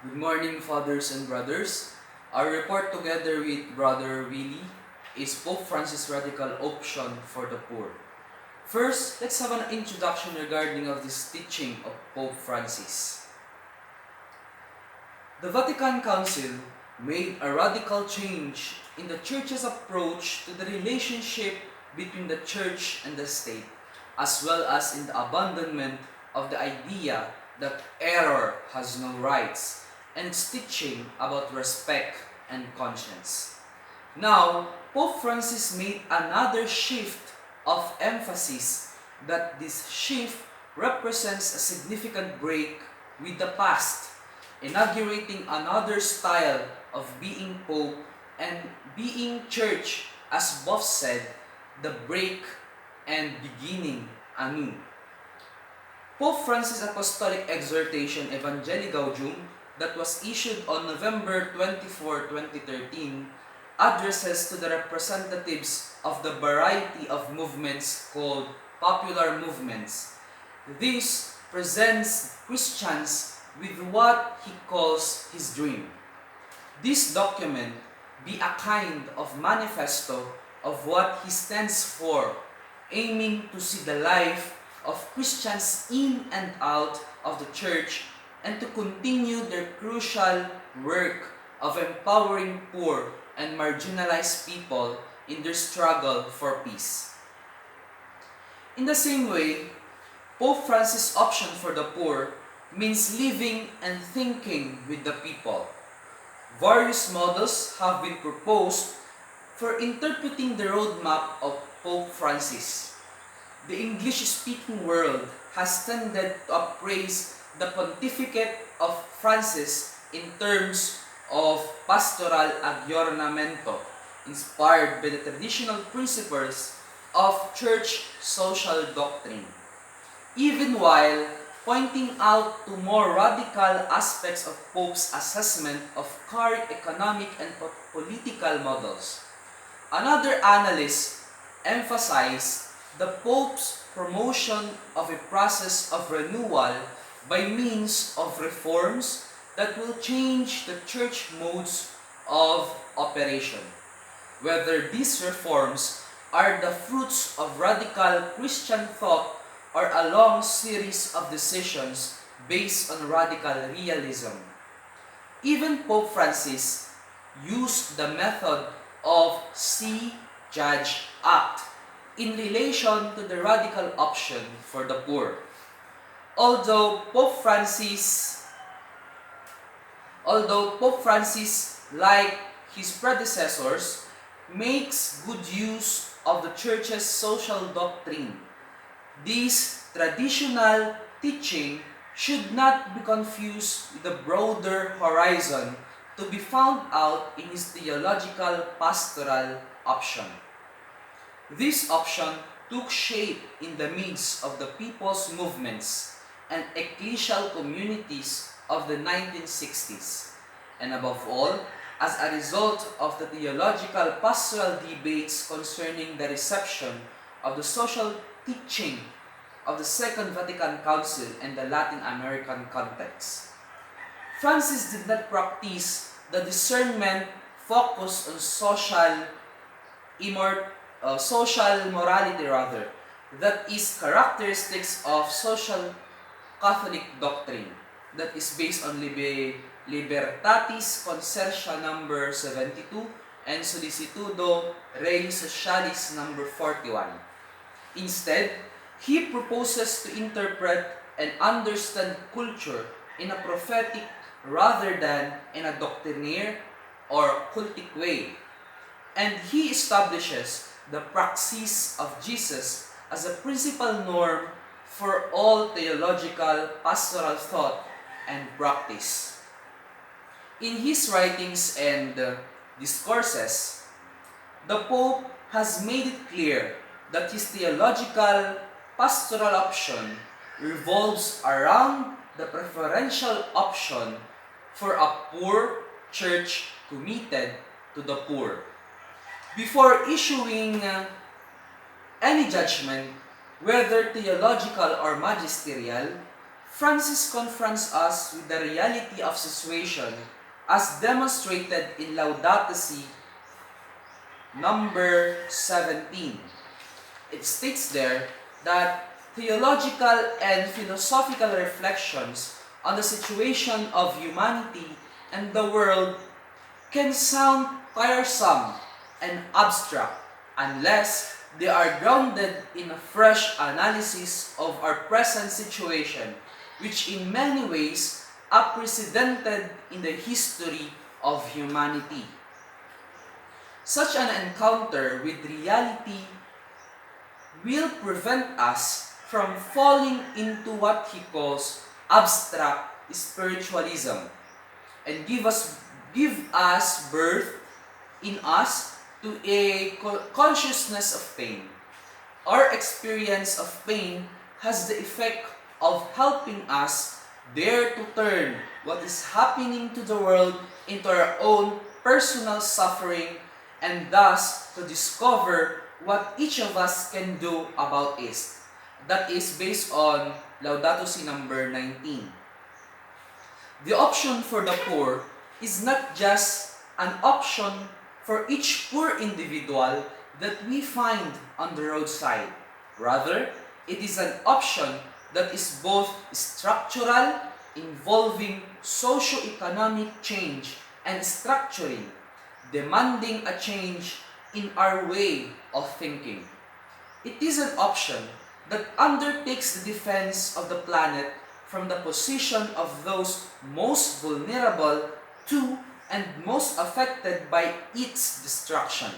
Good morning, fathers and brothers. Our report together with Brother Willie is Pope Francis' radical option for the poor. First, let's have an introduction regarding of this teaching of Pope Francis. The Vatican Council made a radical change in the Church's approach to the relationship between the Church and the state, as well as in the abandonment of the idea that error has no rights, and its teaching about respect and conscience. Now, Pope Francis made another shift of emphasis that this shift represents a significant break with the past, inaugurating another style of being Pope and being Church, as both said, the break and beginning anew. Pope Francis' Apostolic Exhortation Evangelii Gaudium that was issued on November 24, 2013 addresses to the representatives of the variety of movements called popular movements. This presents Christians with what he calls his dream. This document be a kind of manifesto of what he stands for, aiming to see the life of Christians in and out of the Church and to continue their crucial work of empowering poor and marginalized people in their struggle for peace. In the same way, Pope Francis' option for the poor means living and thinking with the people. Various models have been proposed for interpreting the roadmap of Pope Francis. The English-speaking world has tended to appraise the pontificate of Francis in terms of pastoral aggiornamento, inspired by the traditional principles of church social doctrine, even while pointing out to more radical aspects of Pope's assessment of current economic and political models. Another analyst emphasized the Pope's promotion of a process of renewal by means of reforms that will change the church modes of operation. Whether these reforms are the fruits of radical Christian thought or a long series of decisions based on radical realism. Even Pope Francis used the method of see, judge, act in relation to the radical option for the poor. Although Pope Francis, like his predecessors, makes good use of the Church's social doctrine, this traditional teaching should not be confused with the broader horizon to be found out in his theological pastoral option. This option took shape in the midst of the people's movements and ecclesial communities of the 1960s, and above all, as a result of the theological pastoral debates concerning the reception of the social teaching of the Second Vatican Council and the Latin American context. Francis did not practice the discernment focused on social morality that is characteristics of social Catholic doctrine that is based on Libertatis Concertia number 72 and Solicitudo Rei Socialis number 41. Instead, he proposes to interpret and understand culture in a prophetic rather than in a doctrinaire or cultic way. And he establishes the praxis of Jesus as a principal norm for all theological pastoral thought and practice. In his writings and discourses, the Pope has made it clear that his theological pastoral option revolves around the preferential option for a poor church committed to the poor. Before issuing any judgment, whether theological or magisterial, Francis confronts us with the reality of situation as demonstrated in Laudato Si number 17. It states there that theological and philosophical reflections on the situation of humanity and the world can sound tiresome and abstract unless they are grounded in a fresh analysis of our present situation, which in many ways unprecedented in the history of humanity. Such an encounter with reality will prevent us from falling into what he calls abstract spiritualism and give us birth in us to a consciousness of pain. Our experience of pain has the effect of helping us dare to turn what is happening to the world into our own personal suffering and thus to discover what each of us can do about it. That is based on Laudato Si number 19. The option for the poor is not just an option for each poor individual that we find on the roadside. Rather, it is an option that is both structural, involving socio-economic change, and structuring, demanding a change in our way of thinking. It is an option that undertakes the defense of the planet from the position of those most vulnerable to and most affected by its destruction.